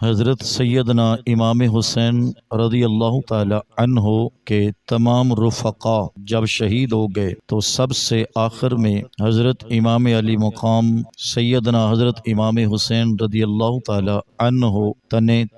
حضرت سیدنا امام حسین رضی اللہ تعالی عنہ کے تمام رفقا جب شہید ہو گئے تو سب سے آخر میں حضرت امام علی مقام سیدنا حضرت امام حسین رضی اللہ تعالی عنہ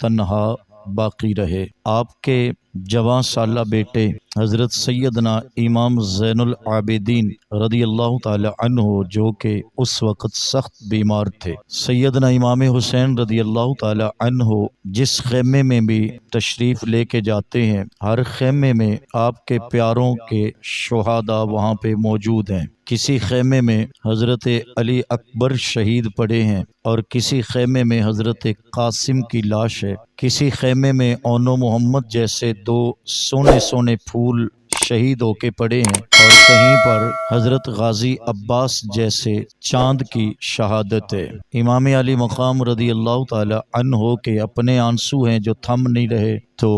تنہا باقی رہے۔ آپ کے جوان سالہ بیٹے حضرت سیدنا امام زین العابدین رضی اللہ تعالی عنہ جو کہ اس وقت سخت بیمار تھے، سیدنا امام حسین رضی اللہ تعالی عنہ جس خیمے میں بھی تشریف لے کے جاتے ہیں، ہر خیمے میں آپ کے پیاروں کے شہداء وہاں پہ موجود ہیں۔ کسی خیمے میں حضرت علی اکبر شہید پڑے ہیں اور کسی خیمے میں حضرت قاسم کی لاش ہے، کسی خیمے میں اون محمد جیسے دو سونے سونے پھول شہید ہو کے پڑے ہیں، اور کہیں پر حضرت غازی عباس جیسے چاند کی شہادت ہے۔ امام علی مقام رضی اللہ تعالی عنہ کے اپنے آنسو ہیں جو تھم نہیں رہے، تو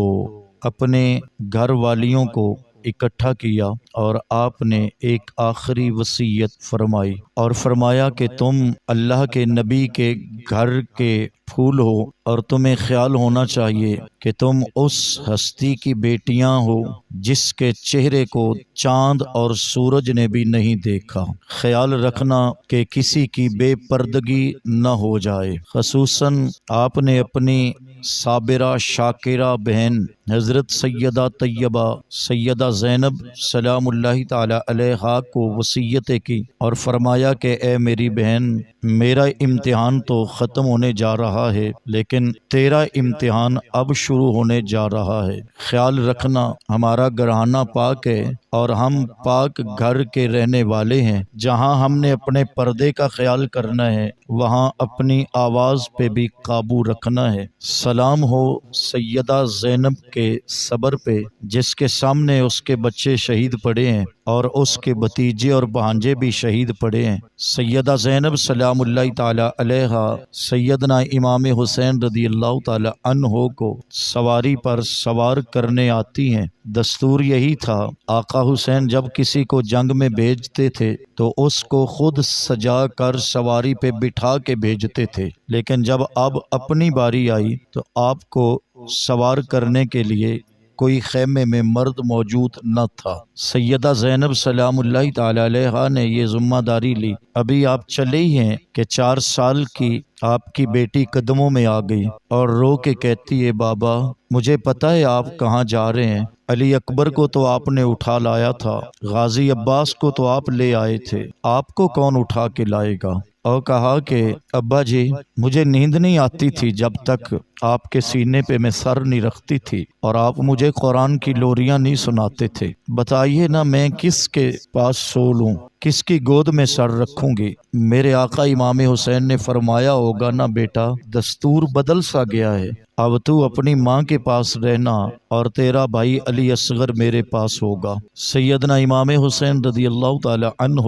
اپنے گھر والیوں کو اکٹھا کیا اور آپ نے ایک آخری وصیت فرمائی اور فرمایا کہ تم اللہ کے نبی کے گھر کے پھول ہو اور تمہیں خیال ہونا چاہیے کہ تم اس ہستی کی بیٹیاں ہو جس کے چہرے کو چاند اور سورج نے بھی نہیں دیکھا۔ خیال رکھنا کہ کسی کی بے پردگی نہ ہو جائے۔ خصوصاً آپ نے اپنی صابرہ شاکرہ بہن حضرت سیدہ طیبہ سیدہ زینب سلام اللہ تعالی علیہا کو وصیت کی اور فرمایا کہ اے میری بہن، میرا امتحان تو ختم ہونے جا رہا ہے لیکن تیرا امتحان اب شروع ہونے جا رہا ہے۔ خیال رکھنا ہمارا گھرانہ پاک ہے اور ہم پاک گھر کے رہنے والے ہیں۔ جہاں ہم نے اپنے پردے کا خیال کرنا ہے وہاں اپنی آواز پہ بھی قابو رکھنا ہے۔ سلام ہو سیدہ زینب کے صبر پہ جس کے سامنے اس کے بچے شہید پڑے ہیں اور اس کے بھتیجے اور بھانجے بھی شہید پڑے ہیں۔ سیدہ زینب سلام اللہ تعالی علیہا سیدنا امام حسین رضی اللہ تعالی عنہ کو سواری پر سوار کرنے آتی ہیں۔ دستور یہی تھا، آقا حسین جب کسی کو جنگ میں بھیجتے تھے تو اس کو خود سجا کر سواری پہ بٹھا کے بھیجتے تھے، لیکن جب اب اپنی باری آئی تو آپ کو سوار کرنے کے لیے کوئی خیمے میں مرد موجود نہ تھا۔ سیدہ زینب سلام اللہ تعالی علیہا نے یہ ذمہ داری لی۔ ابھی آپ چلے ہی ہیں کہ 4 سال کی آپ کی بیٹی قدموں میں آ گئی اور رو کے کہتی ہے، بابا مجھے پتہ ہے آپ کہاں جا رہے ہیں۔ علی اکبر کو تو آپ نے اٹھا لایا تھا، غازی عباس کو تو آپ لے آئے تھے، آپ کو کون اٹھا کے لائے گا؟ اور کہا کہ ابا جی مجھے نیند نہیں آتی تھی جب تک آپ کے سینے پہ میں سر نہیں رکھتی تھی اور آپ مجھے قرآن کی لوریاں نہیں سناتے تھے۔ بتائیے نا میں کس کے پاس سو لوں، کس کی گود میں سر رکھوں گی؟ میرے آقا امام حسین نے فرمایا ہوگا نا بیٹا، دستور بدل سا گیا ہے، اب تو اپنی ماں کے پاس رہنا اور تیرا بھائی علی اصغر میرے پاس ہوگا۔ سیدنا امام حسین رضی اللہ تعالی عنہ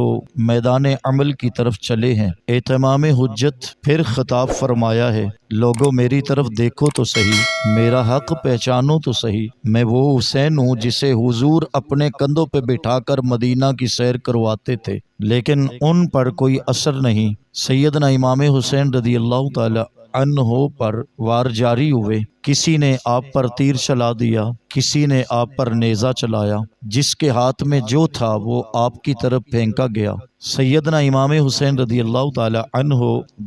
میدان عمل کی طرف چلے ہیں۔ اتمام حجت پھر خطاب فرمایا ہے، لوگوں میری طرف دیکھو تو صحیح، میرا حق پہچانو تو صحیح، میں وہ حسین ہوں جسے حضور اپنے کندھوں پہ بٹھا کر مدینہ کی سیر کرواتے تھے، لیکن ان پر کوئی اثر نہیں۔ سیدنا امام حسین رضی اللہ تعالی عنہ پر وار جاری ہوئے، کسی نے آپ پر تیر چلا دیا، کسی نے آپ پر نیزہ چلایا، جس کے ہاتھ میں جو تھا وہ آپ کی طرف پھینکا گیا۔ سیدنا امام حسین رضی اللہ تعالی عنہ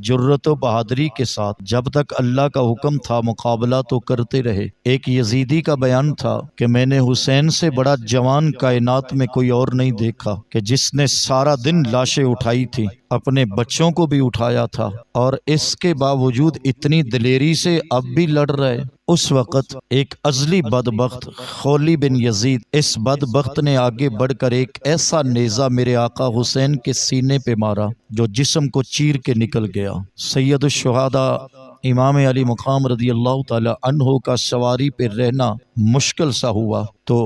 جرت و بہادری کے ساتھ جب تک اللہ کا حکم تھا مقابلہ تو کرتے رہے۔ ایک یزیدی کا بیان تھا کہ میں نے حسین سے بڑا جوان کائنات میں کوئی اور نہیں دیکھا کہ جس نے سارا دن لاشیں اٹھائی تھی، اپنے بچوں کو بھی اٹھایا تھا اور اس کے باوجود اتنی دلیری سے اب بھی لڑ رہے۔ اس وقت ایک ازلی بدبخت خولی بن یزید، اس بدبخت نے آگے بڑھ کر ایک ایسا نیزہ میرے آقا حسین کے سینے پہ مارا جو جسم کو چیر کے نکل گیا۔ سید الشہداء امام علی مقام رضی اللہ تعالی عنہ کا سواری پہ رہنا مشکل سا ہوا تو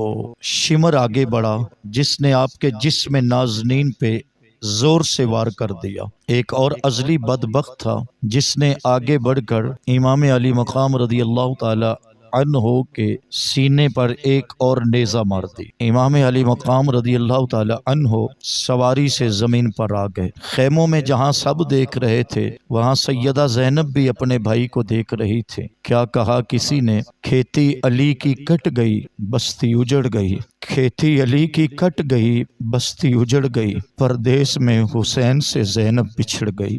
شمر آگے بڑھا جس نے آپ کے جسم نازنین پہ زور سے وار کر دیا۔ ایک اور ازلی بدبخت تھا جس نے آگے بڑھ کر امام علی مقام رضی اللہ تعالی عنہ کے سینے پر ایک اور نیزہ مار دی۔ امام علی مقام رضی اللہ تعالی عنہ سواری سے زمین پر آ گئے۔ خیموں میں جہاں سب دیکھ رہے تھے وہاں سیدہ زینب بھی اپنے بھائی کو دیکھ رہی تھی۔ کیا کہا کسی نے، کھیتی علی کی کٹ گئی بستی اجڑ گئی، کھیتی علی کی کٹ گئی بستی اجڑ گئی، پردیس میں حسین سے زینب بچھڑ گئی۔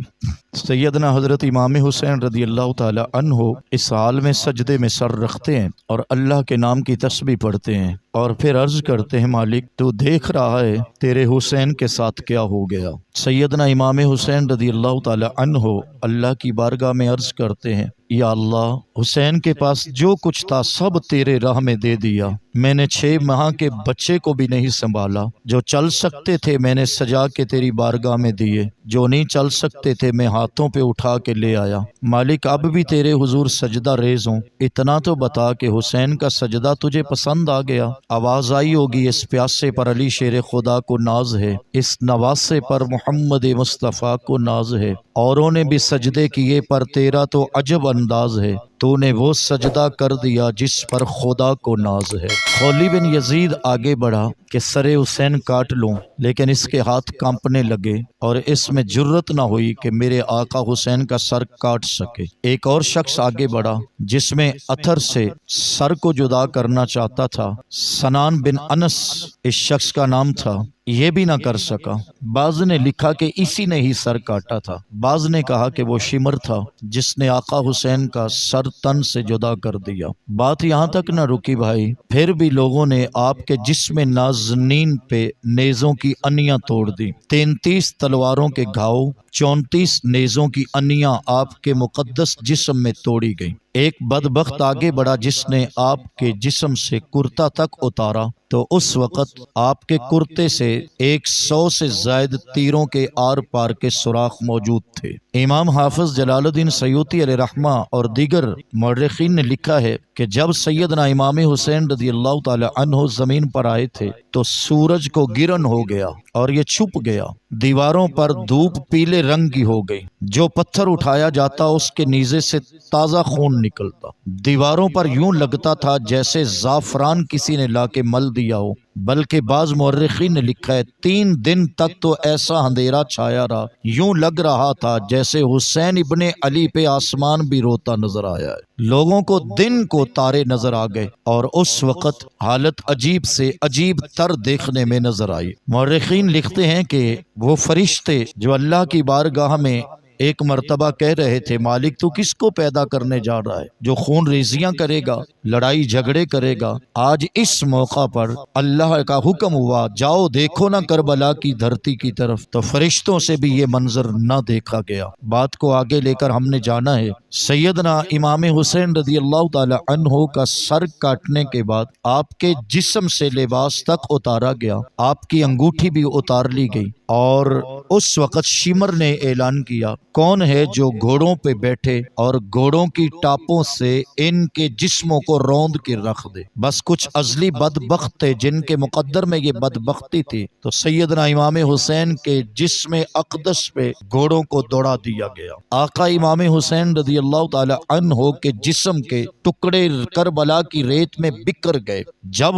سیدنا حضرت امام حسین رضی اللہ تعالی عنہ اس حال میں سجدے میں سر رکھتے ہیں اور اللہ کے نام کی تسبیح پڑھتے ہیں اور پھر عرض کرتے ہیں، مالک تو دیکھ رہا ہے تیرے حسین کے ساتھ کیا ہو گیا۔ سیدنا امام حسین رضی اللہ تعالی عنہ اللہ کی بارگاہ میں عرض کرتے ہیں، یا اللہ، حسین کے پاس جو کچھ تھا سب تیرے راہ میں دے دیا، میں نے 6 ماہ کے بچے کو بھی نہیں سنبھالا، جو چل سکتے تھے میں نے سجا کے تیری بارگاہ میں دیے، جو نہیں چل سکتے تھے میں ہاتھوں پہ اٹھا کے لے آیا۔ مالک اب بھی تیرے حضور سجدہ ریز ہوں، اتنا تو بتا کہ حسین کا سجدہ تجھے پسند آ گیا۔ آواز آئی ہوگی، اس پیاسے پر علی شیر خدا کو ناز ہے، اس نواسے پر محمد مصطفیٰ کو ناز ہے، اوروں نے بھی سجدے کیے پر تیرا تو عجب انداز ہے، تو نے وہ سجدہ کر دیا جس پر خدا کو ناز ہے۔ خولی بن یزید آگے بڑھا کہ سر حسین کاٹ لوں، لیکن اس کے ہاتھ کانپنے لگے اور اس میں جرت نہ ہوئی کہ میرے آقا حسین کا سر کاٹ سکے۔ ایک اور شخص آگے بڑھا جس میں اتھر سے سر کو جدا کرنا چاہتا تھا، سنان بن انس اس شخص کا نام تھا، یہ بھی نہ کر سکا۔ بعض نے لکھا کہ اسی نے ہی سر کاٹا تھا، بعض نے کہا کہ وہ شمر تھا جس نے آقا حسین کا سر تن سے جدا کر دیا۔ بات یہاں تک نہ رکی بھائی، پھر بھی لوگوں نے آپ کے جسم نازنین پہ نیزوں کی انیاں توڑ دی، 33 تلواروں کے گھاؤ، 34 نیزوں کی انیاں آپ کے مقدس جسم میں توڑی گئی۔ ایک بدبخت آگے بڑھا جس نے آپ کے جسم سے کرتا تک اتارا تو اس وقت آپ کے کرتے سے 100 سے زائد تیروں کے آر پار کے سوراخ موجود تھے۔ امام حافظ جلال الدین سیوطی علیہ رحمہ اور دیگر مورخین نے لکھا ہے کہ جب سیدنا امام حسین رضی اللہ تعالی عنہ زمین پر آئے تھے تو سورج کو گرن ہو گیا اور یہ چھپ گیا، دیواروں پر دھوپ پیلے رنگ کی ہو گئی، جو پتھر اٹھایا جاتا اس کے نیزے سے تازہ خون نکلتا، دیواروں پر یوں لگتا تھا جیسے زعفران کسی نے لا کے مل دیا ہو، بلکہ بعض مورخین نے لکھا ہے 3 دن تک تو ایسا اندھیرا چھایا رہا، یوں لگ رہا تھا جیسے حسین ابن علی پہ آسمان بھی روتا نظر آیا ہے۔ لوگوں کو دن کو تارے نظر آ گئے اور اس وقت حالت عجیب سے عجیب تر دیکھنے میں نظر آئی۔ مورخین لکھتے ہیں کہ وہ فرشتے جو اللہ کی بارگاہ میں ایک مرتبہ کہہ رہے تھے، مالک تو کس کو پیدا کرنے جا رہا ہے جو خون ریزیاں کرے گا، لڑائی جھگڑے کرے گا، آج اس موقع پر اللہ کا حکم ہوا جاؤ دیکھو نہ کربلا کی دھرتی کی طرف، تو فرشتوں سے بھی یہ منظر نہ دیکھا گیا۔ بات کو آگے لے کر ہم نے جانا ہے، سیدنا امام حسین رضی اللہ تعالی عنہ کا سر کاٹنے کے بعد آپ کے جسم سے لباس تک اتارا گیا، آپ کی انگوٹھی بھی اتار لی گئی، اور اس وقت شمر نے اعلان کیا، کون ہے جو گھوڑوں پہ بیٹھے اور گھوڑوں کی ٹاپوں سے ان کے جسموں کو روند کے رکھ دے۔ بس کچھ ازلی بدبخت تھے جن کے مقدر میں یہ بدبختی تھی، تو سیدنا امام حسین کے جسم اقدس پہ گھوڑوں کو دوڑا دیا گیا۔ آقا امام حسین رضی اللہ تعالی عنہ کے جسم کے ٹکڑے کربلا کی ریت میں بکھر گئے۔ جب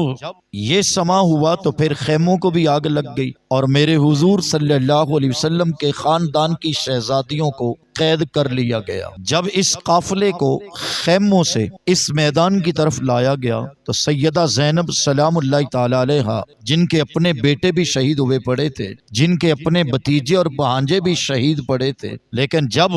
یہ سما ہوا تو پھر خیموں کو بھی آگ لگ گئی اور میرے حضور صلی اللہ علیہ وسلم کے خاندان کی شہزادیوں کو قید کر لیا گیا۔ جب اس قافلے کو خیموں سے اس میدان کی طرف لایا گیا تو سیدہ زینب سلام اللہ تعالی علیہا، جن کے اپنے بیٹے بھی شہید ہوئے پڑے تھے، جن کے اپنے بھتیجے اور بھانجے بھی شہید پڑے تھے، لیکن جب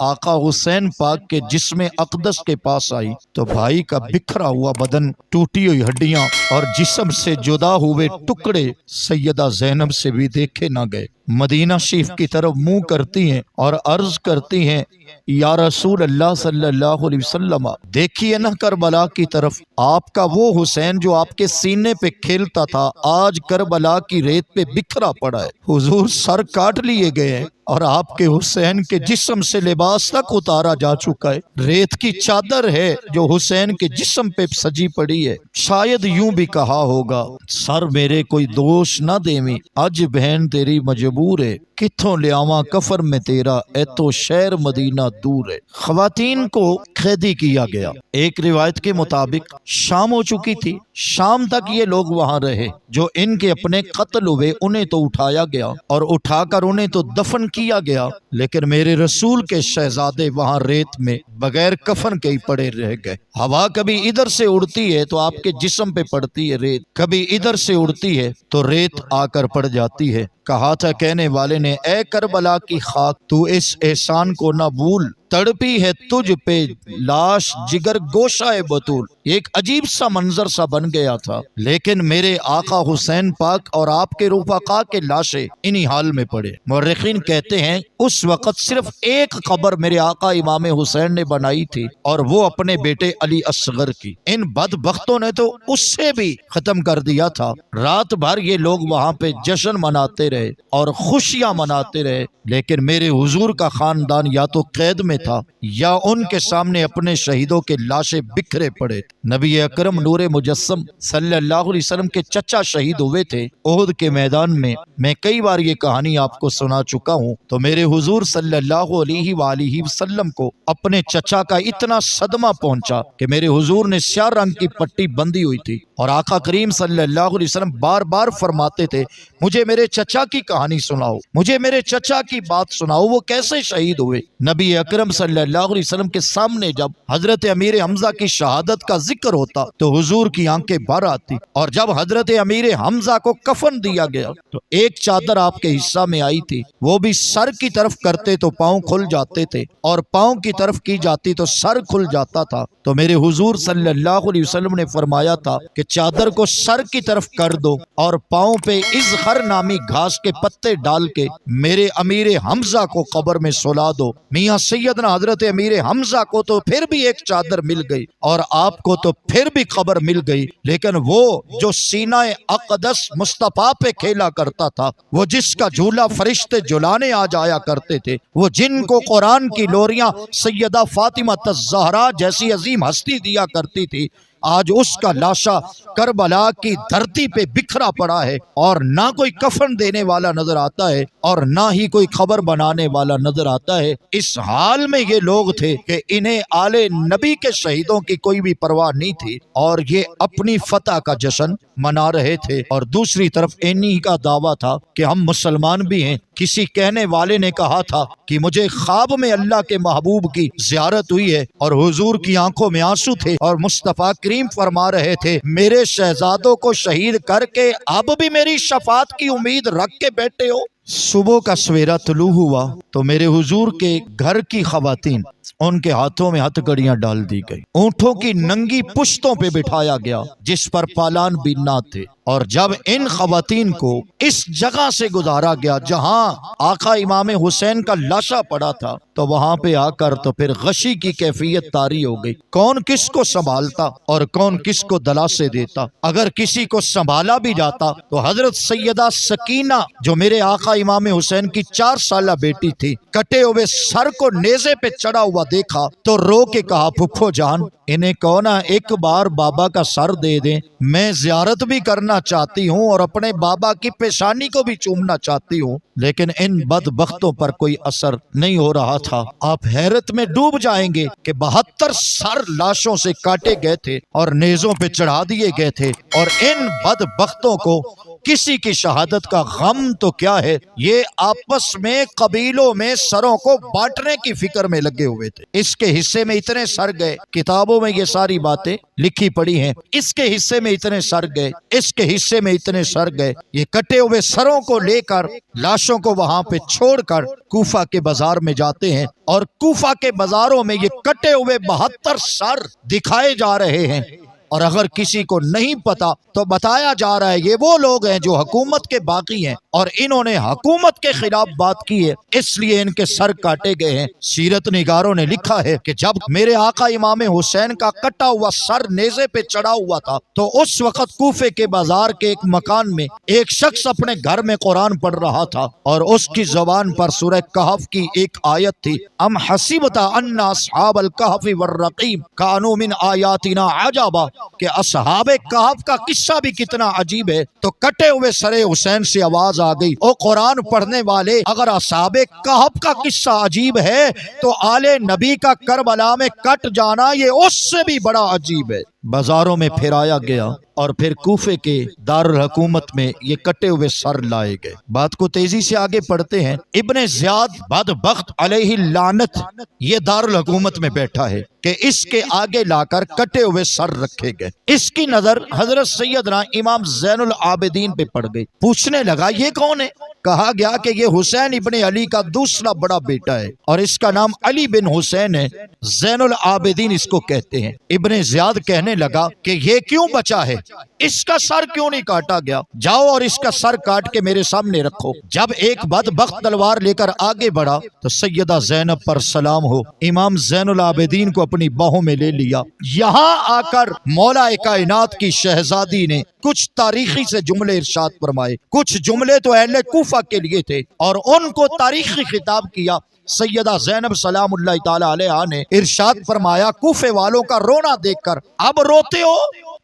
آقا حسین پاک کے جسم اقدس کے پاس آئی تو بھائی کا بکھرا ہوا بدن، ٹوٹی ہوئی ہڈیاں اور جسم سے جدا ہوئے ٹکڑے سیدہ زینب سے بھی دیکھے نہ گئے۔ مدینہ شریف کی طرف منہ کرتی ہیں اور عرض کرتی ہیں، یا رسول اللہ صلی اللہ علیہ وسلم، دیکھیے نہ کربلا کی طرف، آپ کا وہ حسین جو آپ کے سینے پہ کھیلتا تھا آج کربلا کی ریت پہ بکھرا پڑا ہے، حضور سر کاٹ لیے گئے ہیں، اور آپ کے حسین کے جسم سے لباس تک اتارا جا چکا ہے، ریت کی چادر ہے جو حسین کے جسم پہ سجی پڑی ہے۔ شاید یوں بھی کہا ہوگا، سر میرے کوئی دوش نہ دیویں، اج بہن تیری مجبور ہے، کتھوں لے آواں کفر میں تیرا، اے تو شہر مدینہ دور ہے۔ خواتین کو قیدی کیا گیا، ایک روایت کے مطابق شام ہو چکی تھی، شام تک یہ لوگ وہاں رہے، جو ان کے اپنے قتل ہوئے انہیں تو اٹھایا گیا اور اٹھا کر انہیں تو دفن کیا گیا، لیکن میرے رسول کے شہزادے وہاں ریت میں بغیر کفن کے ہی پڑے رہ گئے۔ ہوا کبھی ادھر سے اڑتی ہے تو آپ کے جسم پہ پڑتی ہے ریت، کبھی ادھر سے اڑتی ہے تو ریت آ کر پڑ جاتی ہے۔ کہا تھا کہنے والے نے، اے کربلا کی خاک تو اس احسان کو نہ بھول، تڑپی ہے تجھ پہ لاش جگر گوشہ بطول۔ ایک عجیب سا منظر سا بن گیا تھا، لیکن میرے آقا حسین پاک اور آپ کے رفقا کے لاشیں انہی حال میں پڑے۔ مورخین کہتے ہیں اس وقت صرف ایک قبر میرے آقا امام حسین نے بنائی تھی، اور وہ اپنے بیٹے علی اصغر کی۔ ان بدبختوں نے تو اس سے بھی ختم کر دیا تھا۔ رات بھر یہ لوگ وہاں پہ جشن مناتے رہے اور خوشیاں مناتے رہے، لیکن میرے حضور کا خاندان یا تو قید میں تھا یا ان کے سامنے اپنے شہیدوں کے لاشیں بکھرے پڑے تھے۔ نبی اکرم نور مجسم صلی اللہ علیہ وسلم کے چچا شہید ہوئے تھے احد کے میدان میں۔ میں کئی بار یہ کہانی آپ کو سنا چکا ہوں، تو میرے حضور صلی اللہ علیہ وآلہ وسلم کو اپنے چچا کا اتنا صدمہ پہنچا کہ میرے حضور نے سیاہ رنگ کی پٹی بندھی ہوئی تھی، اور آقا کریم صلی اللہ علیہ وسلم بار بار فرماتے تھے، مجھے میرے چچا کی کہانی سناؤ، مجھے میرے چچا کی بات سناؤ، وہ کیسے شہید ہوئے۔ نبی اکرم صلی اللہ علیہ وسلم کے سامنے جب حضرت امیر حمزہ کی شہادت کا ذکر ہوتا تو حضور کی آنکھیں بھر آتی، اور جب حضرت امیر حمزہ کو کفن دیا گیا تو ایک چادر آپ کے حصہ میں آئی تھی، وہ بھی سر کی طرف کرتے تو پاؤں کھل جاتے تھے، اور پاؤں کی طرف کی جاتی تو سر کھل جاتا تھا۔ تو میرے حضور صلی اللہ علیہ وسلم نے فرمایا تھا کہ چادر کو سر کی طرف کر دو اور پاؤں پہ ازخر نامی گھاس کے پتے ڈال کے میرے امیر حمزہ کو قبر میں سلا دو۔ میاں سیدنا حضرت امیر حمزہ کو تو پھر بھی ایک چادر مل گئی، اور آپ کو تو پھر بھی قبر مل گئی، لیکن وہ جو سینہ اقدس مصطفیٰ پہ کھیلا کرتا تھا، وہ جس کا جھولا فرشتے جلانے آ جایا کرتے تھے، وہ جن کو قرآن کی لوریاں سیدہ فاطمہ الزہرا جیسی عظیم ہستی دیا کرتی تھی، آج اس کا لاشا کربلا کی دھرتی پہ بکھرا پڑا ہے، اور نہ کوئی کفن دینے والا نظر آتا ہے اور نہ ہی کوئی خبر بنانے والا نظر آتا ہے۔ اس حال میں یہ لوگ تھے کہ انہیں آل نبی کے شہیدوں کی کوئی بھی پرواہ نہیں تھی، اور یہ اپنی فتح کا جشن منا رہے تھے، اور دوسری طرف انہی کا دعویٰ تھا کہ ہم مسلمان بھی ہیں۔ کسی کہنے والے نے کہا تھا کہ مجھے خواب میں اللہ کے محبوب کی زیارت ہوئی ہے، اور حضور کی آنکھوں میں آنسو تھے، اور مصطفیٰ کریم فرما رہے تھے، میرے شہزادوں کو شہید کر کے اب بھی میری شفاعت کی امید رکھ کے بیٹھے ہو۔ صبح کا سویرا طلوع ہوا تو میرے حضور کے گھر کی خواتین، ان کے ہاتھوں میں ہتھ کڑیاں ڈال دی گئی، اونٹوں کی ننگی پشتوں پہ بٹھایا گیا جس پر پالان بھی نہ تھے، اور جب ان خواتین کو اس جگہ سے گزارا گیا جہاں آقا امام حسین کا لاشا پڑا تھا، تو وہاں پہ آ کر تو پھر غشی کی کیفیت طاری ہو گئی۔ کون کس کو سنبھالتا اور کون کس کو دلاسے دیتا؟ اگر کسی کو سنبھالا بھی جاتا تو حضرت سیدہ سکینہ جو میرے آقا امام حسین کی 4 سالہ بیٹی تھی، کٹے ہوئے سر کو نیزے پہ چڑھا ہوا دیکھا تو رو کے کہا، پھپھو جان انہیں کہو نا ایک بار بابا کا سر دے دیں، میں زیارت بھی کرنا چاہتی ہوں اور اپنے بابا کی پیشانی کو بھی چومنا چاہتی ہوں۔ لیکن ان بدبختوں پر کوئی اثر نہیں ہو رہا تھا۔ آپ حیرت میں ڈوب جائیں گے کہ 72 سر لاشوں سے کاٹے گئے تھے اور نیزوں پہ چڑھا دیے گئے تھے، اور ان بدبختوں کو کسی کی شہادت کا غم تو کیا ہے، یہ آپس میں قبیلوں میں سروں کو بانٹنے کی فکر میں لگے ہوئے تھے۔ اس کے حصے میں اتنے سر گئے، کتابوں میں یہ ساری باتیں لکھی پڑی ہیں، اس کے حصے میں اتنے سر گئے، اس کے حصے میں اتنے سر گئے۔ یہ کٹے ہوئے سروں کو لے کر لاشوں کو وہاں پہ چھوڑ کر کوفہ کے بازار میں جاتے ہیں، اور کوفہ کے بازاروں میں یہ کٹے ہوئے 72 سر دکھائے جا رہے ہیں۔ اور اگر کسی کو نہیں پتا تو بتایا جا رہا ہے یہ وہ لوگ ہیں جو حکومت کے باغی ہیں اور انہوں نے حکومت کے خلاف بات کی ہے، اس لیے ان کے سر کاٹے گئے ہیں۔ سیرت نگاروں نے لکھا ہے کہ جب میرے آقا امام حسین کا کٹا ہوا سر نیزے پہ چڑھا ہوا تھا تو اس وقت کوفے کے بازار کے ایک مکان میں ایک شخص اپنے گھر میں قرآن پڑھ رہا تھا اور اس کی زبان پر سورہ کہف کی ایک آیت تھی، ام حسبت ان اصحاب الکہف والرقیم کانوا من آیاتنا عجبا، کہ اصحاب کہف کا قصہ بھی کتنا عجیب ہے۔ تو کٹے ہوئے سر حسین سے آواز آ گئی، او قرآن پڑھنے والے، اگر اصحاب کہف کا قصہ عجیب ہے تو آل نبی کا کربلا میں کٹ جانا یہ اس سے بھی بڑا عجیب ہے۔ بازاروں میں پھرایا گیا اور پھر کوفے کے دارالحکومت میں یہ کٹے ہوئے سر لائے گئے۔ بات کو تیزی سے آگے پڑھتے ہیں۔ ابن زیاد بدبخت علیہ لعنت یہ دارالحکومت میں بیٹھا ہے کہ اس کے آگے لا کر کٹے ہوئے سر رکھے گئے۔ اس کی نظر حضرت سیدنا امام زین العابدین پہ پڑ گئی۔ پوچھنے لگا یہ کون ہے؟ کہا گیا کہ یہ حسین ابن علی کا دوسرا بڑا بیٹا ہے اور اس کا نام علی بن حسین ہے، زین العابدین اس کو کہتے ہیں۔ ابن زیاد کہنے لگا کہ یہ کیوں بچا ہے، اس کا سر کیوں نہیں کاٹا گیا؟ جاؤ اور اس کا سر کاٹ کے میرے سامنے رکھو۔ جب ایک بدبخت تلوار لے کر آگے بڑھا تو سیدہ زینب پر سلام ہو امام زین العابدین کو اپنی باہوں میں لے لیا۔ یہاں آ کر مولا کائنات کی شہزادی نے کچھ تاریخی سے جملے ارشاد فرمائے۔ کچھ جملے تو اہل کوفہ کے لیے تھے اور ان کو تاریخی خطاب کیا۔ سیدہ زینب سلام اللہ تعالی علیہا نے ارشاد فرمایا، کوفے والوں کا رونا دیکھ کر اب روتے ہو،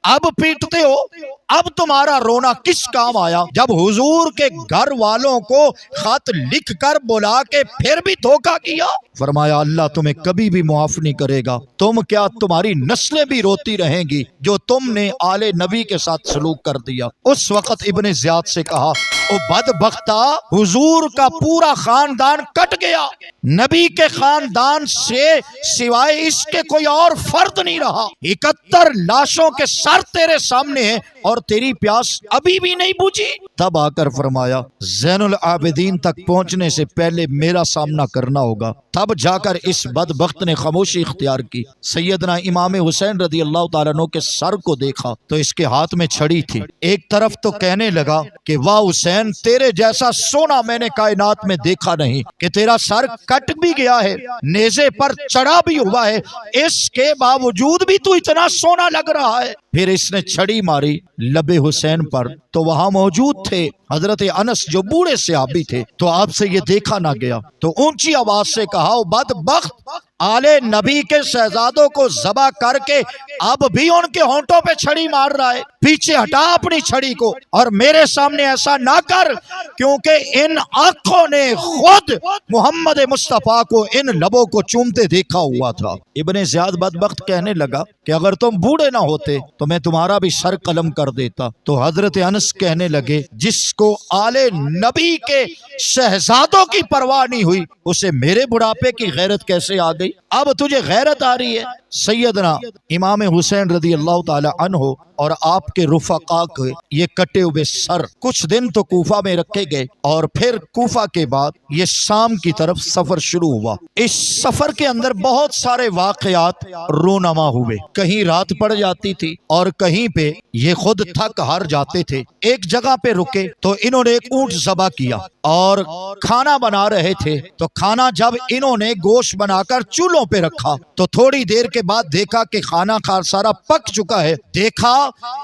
اب پیٹتے ہو، اب تمہارا رونا کس کام آیا جب حضور کے گھر والوں کو خط لکھ کر بلا کے پھر بھی دھوکہ کیا؟ فرمایا اللہ تمہیں کبھی بھی معاف نہیں کرے گا، تم کیا تمہاری نسلیں بھی روتی رہیں گی جو تم نے آل نبی کے ساتھ سلوک کر دیا۔ اس وقت ابن زیاد سے کہا، او بدبختہ، حضور کا پورا خاندان کٹ گیا، نبی کے خاندان سے سوائے اس کے کوئی اور فرد نہیں رہا، 71 لاشوں کے سر تیرے سامنے ہیں اور تیری پیاس ابھی بھی نہیں بجھی۔ تب آ کر فرمایا زین العابدین تک پہنچنے سے پہلے میرا سامنا کرنا ہوگا۔ تب جا کر اس بدبخت نے خاموشی اختیار کی۔ سیدنا امام حسین رضی اللہ تعالیٰ عنہ کے سر کو دیکھا تو اس کے ہاتھ میں چھڑی تھی۔ ایک طرف تو کہنے لگا کہ واہ حسین، تیرے جیسا سونا میں نے کائنات میں دیکھا نہیں کہ تیرا سر کٹ بھی گیا ہے، نیزے پر چڑھا بھی ہوا ہے، اس کے باوجود بھی تو اتنا سونا لگ رہا ہے۔ پھر اس نے چھڑی ماری لب حسین پر تو وہاں موجود تھے حضرت انس جو بوڑھے صحابی تھے، تو آپ سے یہ دیکھا نہ گیا تو اونچی آواز سے کہا، بدبخت، آل نبی کے شہزادوں کو ذبح کر کے اب بھی ان کے ہونٹوں پہ چھڑی مار رہا ہے، پیچھے ہٹا اپنی چھڑی کو اور میرے سامنے ایسا نہ کر، کیونکہ ان آنکھوں نے خود محمد مصطفیٰ کو ان لبوں کو چومتے دیکھا ہوا تھا۔ ابن زیاد بدبخت کہنے لگا کہ اگر تم بوڑھے نہ ہوتے تو میں تمہارا بھی سر قلم کر دیتا۔ تو حضرت انس کہنے لگے، جس کو آل نبی کے شہزادوں کی پرواہ نہیں ہوئی اسے میرے بڑھاپے کی غیرت کیسے آ گئی؟ اب تجھے غیرت آ رہی ہے؟ سیدنا امام حسین رضی اللہ تعالی عنہ اور آپ کے رفقا کے یہ کٹے ہوئے سر کچھ دن تو کوفہ میں رکھے گئے اور پھر کوفہ کے بعد یہ شام کی طرف سفر شروع ہوا۔ اس سفر کے اندر بہت سارے واقعات رونما ہوئے، کہیں رات پڑ جاتی تھی اور کہیں پہ یہ خود تھک ہار جاتے تھے۔ ایک جگہ پہ رکے تو انہوں نے ایک اونٹ ذبح کیا اور کھانا بنا رہے تھے، تو کھانا جب انہوں نے گوشت بنا کر چولہوں پہ رکھا تو تھوڑی دیر کے بعد دیکھا کہ کھانا سارا پک چکا ہے، دیکھا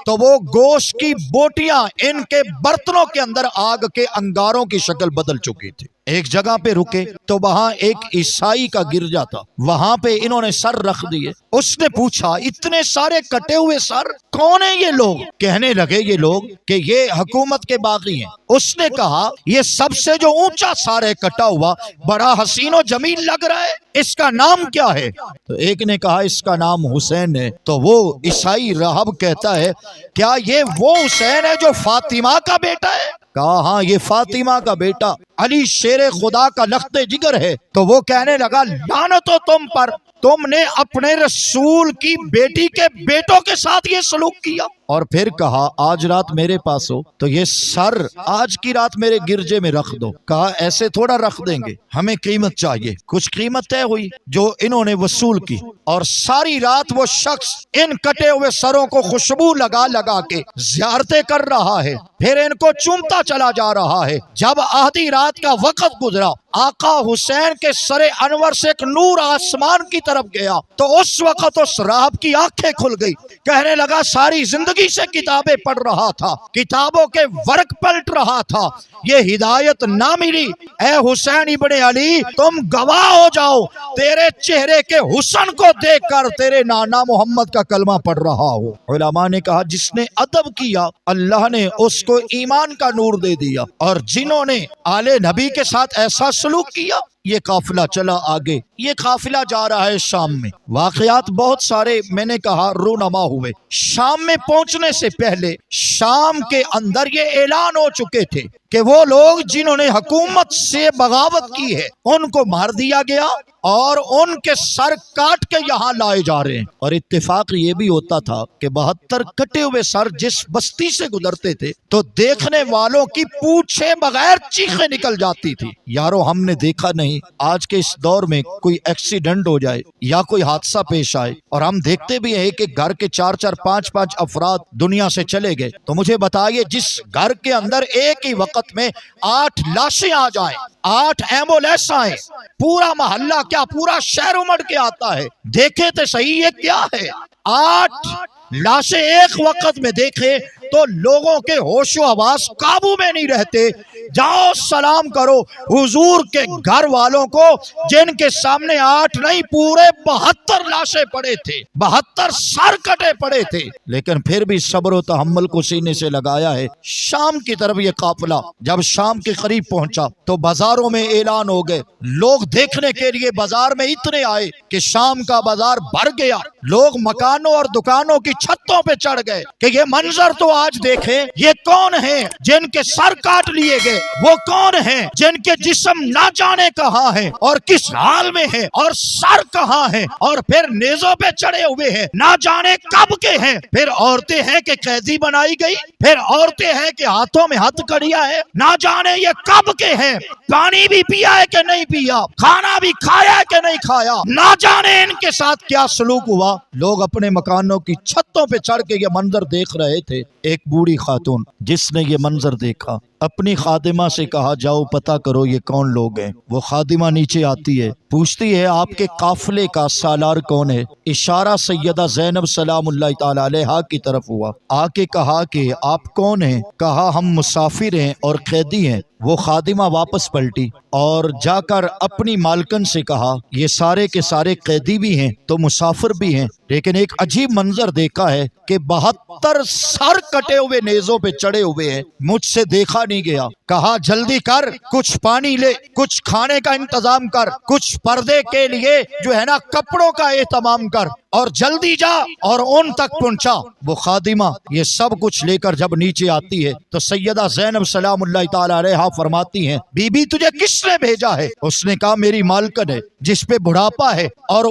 تو وہ گوشت کی بوٹیاں ان کے برتنوں کے اندر آگ کے انگاروں کی شکل بدل چکی تھی۔ ایک جگہ پہ رکے تو وہاں ایک عیسائی کا گرجا تھا، وہاں پہ انہوں نے سر رکھ دیے۔ اس نے پوچھا اتنے سارے کٹے ہوئے سر کون ہیں یہ لوگ؟ کہنے لگے یہ لوگ کہ یہ حکومت کے باغی ہیں۔ اس نے کہا یہ سب سے جو اونچا سر ہے کٹا ہوا بڑا حسین و جمیل لگ رہا ہے، اس کا نام کیا ہے؟ تو ایک نے کہا اس کا نام حسین ہے۔ تو وہ عیسائی راہب کہتا ہے کیا یہ وہ حسین ہے جو فاطمہ کا بیٹا ہے؟ کہا ہاں یہ فاطمہ کا بیٹا علی شیر خدا کا لخت جگر ہے۔ تو وہ کہنے لگا لعنت ہو تم پر، تم نے اپنے رسول کی بیٹی کے بیٹوں کے ساتھ یہ سلوک کیا۔ اور پھر کہا آج رات میرے پاس ہو تو یہ سر آج کی رات میرے گرجے میں رکھ دو۔ کہا ایسے تھوڑا رکھ دیں گے، ہمیں قیمت چاہیے۔ کچھ قیمت طے ہوئی جو انہوں نے وصول کی، اور ساری رات وہ شخص ان کٹے ہوئے سروں کو خوشبو لگا لگا کے زیارتیں کر رہا ہے، پھر ان کو چومتا چلا جا رہا ہے۔ جب آدھی رات کا وقت گزرا، آقا حسین کے سر انور سے ایک نور آسمان کی طرف گیا تو اس وقت اس راہب کی آنکھیں کھل گئی۔ کہنے لگا ساری زندگی سے کتابیں پڑھ رہا تھا، کتابوں کے ورق پلٹ رہا تھا، یہ ہدایت نہ ملی۔ اے حسین ابن علی، تم گواہ ہو جاؤ، تیرے چہرے کے حسن کو دیکھ کر تیرے نانا محمد کا کلمہ پڑھ رہا ہو۔ علماء نے کہا جس نے ادب کیا اللہ نے اس کو ایمان کا نور دے دیا، اور جنہوں نے آل نبی کے ساتھ ایسا سلوک کیا، یہ قافلہ چلا آگے۔ یہ قافلہ جا رہا ہے شام میں۔ واقعات بہت سارے میں نے کہا رونما ہوئے۔ شام میں پہنچنے سے پہلے شام کے اندر یہ اعلان ہو چکے تھے کہ وہ لوگ جنہوں نے حکومت سے بغاوت کی ہے ان کو مار دیا گیا اور ان کے سر کاٹ کے یہاں لائے جا رہے ہیں۔ اور اتفاق یہ بھی ہوتا تھا کہ 72 کٹے ہوئے سر جس بستی سے گزرتے تھے تو دیکھنے والوں کی پوچھے بغیر چیخیں نکل جاتی تھی۔ یارو ہم نے دیکھا نہیں آج کے اس دور میں کوئی ایکسیڈنٹ ہو جائے یا کوئی حادثہ پیش آئے، اور ہم دیکھتے بھی ہیں کہ گھر کے 4-4 5-5 افراد دنیا سے چلے گئے، تو مجھے بتائیے جس گھر کے اندر ایک ہی وقت میں 8 لاشیں آ جائیں، 8 ایمبولینس آئیں، پورا محلہ کیا پورا شہر امڑ کے آتا ہے، دیکھے تو صحیح یہ کیا ہے۔ 8 لاشیں ایک وقت میں دیکھے تو لوگوں کے ہوش و حواس قابو میں نہیں رہتے۔ جاؤ سلام کرو حضور کے گھر والوں کو جن کے سامنے 8 نہیں پورے 72 لاشیں پڑے تھے، 72 سر کٹے پڑے تھے، لیکن پھر بھی صبر و تحمل کو سینے سے لگایا ہے۔ شام کی طرف یہ قافلہ جب شام کے قریب پہنچا تو بازاروں میں اعلان ہو گئے، لوگ دیکھنے کے لیے بازار میں اتنے آئے کہ شام کا بازار بھر گیا۔ لوگ مکانوں اور دکانوں کی چھتوں پہ چڑھ گئے کہ یہ منظر تو آج دیکھیں، یہ کون ہیں جن کے سر کاٹ لیے گئے، وہ کون ہیں جن کے جسم نہ جانے کہاں ہیں اور کس حال میں ہیں، اور سر کہاں ہیں، اور پھر نیزوں پہ چڑھے ہوئے ہیں، نہ جانے کب کے ہیں، پھر عورتیں ہیں کہ قیدی بنائی گئی، پھر عورتیں ہیں کہ ہاتھوں میں ہتھ کڑیا ہے، نہ جانے یہ کب کے ہیں، پانی بھی پیا ہے کہ نہیں پیا، کھانا بھی کھایا ہے کہ نہیں کھایا، نہ جانے ان کے ساتھ کیا سلوک ہوا۔ لوگ اپنے مکانوں کی چھتوں پہ چڑھ کے یہ منظر دیکھ رہے تھے۔ ایک بوڑھی خاتون جس نے یہ منظر دیکھا اپنی خادمہ سے کہا جاؤ پتہ کرو یہ کون لوگ ہیں۔ وہ خادمہ نیچے آتی ہے، پوچھتی ہے آپ کے قافلے کا سالار کون ہے؟ اشارہ سیدہ زینب سلام اللہ تعالی علیہا کی طرف ہوا۔ آ کے کہا کہ آپ کون ہیں؟ کہا ہم مسافر ہیں اور قیدی ہیں۔ وہ خادمہ واپس پلٹی اور جا کر اپنی مالکن سے کہا یہ سارے کے سارے قیدی بھی ہیں تو مسافر بھی ہیں، لیکن ایک عجیب منظر دیکھا ہے کہ 72 سر کٹے ہوئے نیزوں پہ چڑھے ہوئے ہیں، مجھ سے دیکھا نہیں گیا۔ کہا جلدی کر، کچھ پانی لے، کچھ کھانے کا انتظام کر، کچھ پردے کے لیے جو ہے نا کپڑوں کا اہتمام کر، اور جلدی جا اور ان تک پہنچا۔ وہ خادمہ یہ سب کچھ لے کر جب نیچے آتی ہے تو سیدہ زینب سلام اللہ تعالی علیہا فرماتی ہیں بی بی تجھے کس نے بھیجا ہے؟ اس نے کہا میری مالکن ہے جس پہ بڑھاپا ہے اور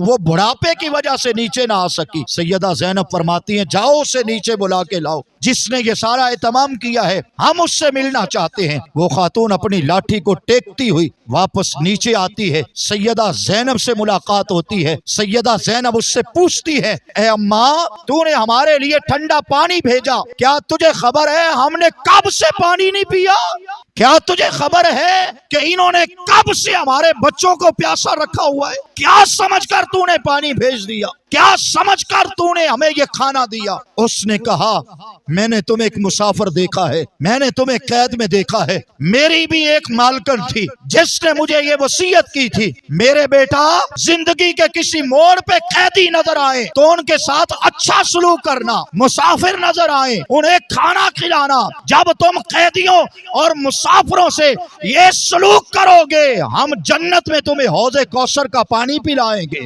وہ بڑھاپے کی وجہ سے نیچے نہ آ سکی۔ سیدہ زینب فرماتی ہیں جاؤ اسے نیچے بلا کے لاؤ جس نے یہ سارا اہتمام کیا ہے، ہم اس سے ملنا چاہتے ہیں۔ وہ خاتون اپنی لاٹھی کو ٹیکتی ہوئی واپس نیچے آتی ہے، سیدہ زینب سے ملاقات ہوتی ہے۔ سیدہ زینب اس سے پوچھتی ہے اے اماں تو نے ہمارے لیے ٹھنڈا پانی بھیجا، کیا تجھے خبر ہے ہم نے کب سے پانی نہیں پیا؟ کیا تجھے خبر ہے کہ انہوں نے کب سے ہمارے بچوں کو پیاسا رکھا ہوا ہے؟ کیا سمجھ کر تو نے پانی بھیج دیا؟ کیا سمجھ کر تو نے ہمیں یہ کھانا دیا؟ اس نے کہا میں نے تمہیں ایک مسافر دیکھا ہے، میں نے تمہیں قید میں دیکھا ہے، میری بھی ایک مالکن تھی جس نے مجھے یہ وصیت کی تھی میرے بیٹا زندگی کے کسی موڑ پہ قیدی نظر آئے تو ان کے ساتھ اچھا سلوک کرنا، مسافر نظر آئے انہیں کھانا کھلانا، جب تم قیدیوں اور مسافروں سے یہ سلوک کرو گے ہم جنت میں تمہیں حوض کوثر کا پانی پلائیں گے۔